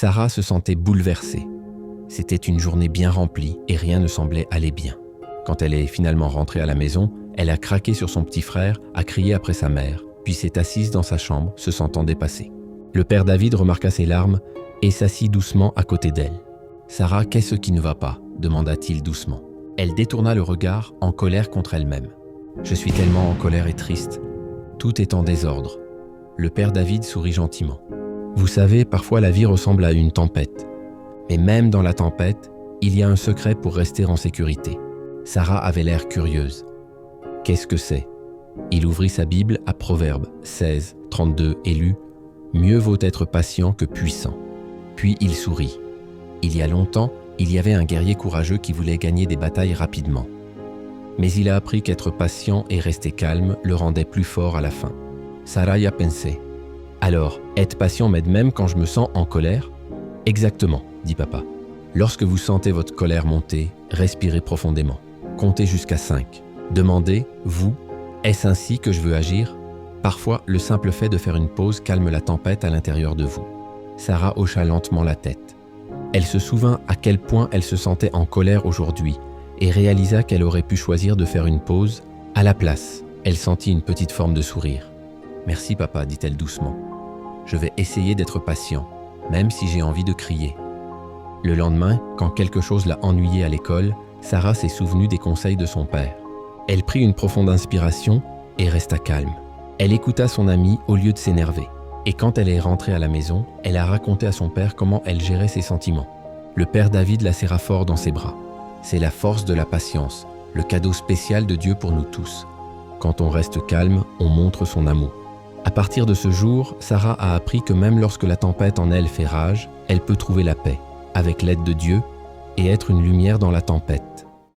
Sarah se sentait bouleversée. C'était une journée bien remplie et rien ne semblait aller bien. Quand elle est finalement rentrée à la maison, elle a craqué sur son petit frère, a crié après sa mère, puis s'est assise dans sa chambre, se sentant dépassée. Le père David remarqua ses larmes et s'assit doucement à côté d'elle. « Sarah, qu'est-ce qui ne va pas ?» demanda-t-il doucement. Elle détourna le regard, en colère contre elle-même. « Je suis tellement en colère et triste. Tout est en désordre. » Le père David sourit gentiment. « Vous savez, parfois la vie ressemble à une tempête. Mais même dans la tempête, il y a un secret pour rester en sécurité. » Sarah avait l'air curieuse. « Qu'est-ce que c'est ?» Il ouvrit sa Bible à Proverbes 16, 32 et lut « Mieux vaut être patient que puissant. » Puis il sourit. Il y a longtemps, il y avait un guerrier courageux qui voulait gagner des batailles rapidement. Mais il a appris qu'être patient et rester calme le rendait plus fort à la fin. Sarah y a pensé. « Alors, être patient m'aide même quand je me sens en colère ?» « Exactement, dit papa. Lorsque vous sentez votre colère monter, respirez profondément. Comptez jusqu'à 5. Demandez, vous, est-ce ainsi que je veux agir ? Parfois, le simple fait de faire une pause calme la tempête à l'intérieur de vous. » Sarah hocha lentement la tête. Elle se souvint à quel point elle se sentait en colère aujourd'hui et réalisa qu'elle aurait pu choisir de faire une pause. À la place, elle sentit une petite forme de sourire. « Merci papa, dit-elle doucement. Je vais essayer d'être patient, même si j'ai envie de crier. » Le lendemain, quand quelque chose l'a ennuyée à l'école, Sarah s'est souvenue des conseils de son père. Elle prit une profonde inspiration et resta calme. Elle écouta son amie au lieu de s'énerver. Et quand elle est rentrée à la maison, elle a raconté à son père comment elle gérait ses sentiments. Le père David la serra fort dans ses bras. C'est la force de la patience, le cadeau spécial de Dieu pour nous tous. Quand on reste calme, on montre son amour. À partir de ce jour, Sarah a appris que même lorsque la tempête en elle fait rage, elle peut trouver la paix, avec l'aide de Dieu, et être une lumière dans la tempête.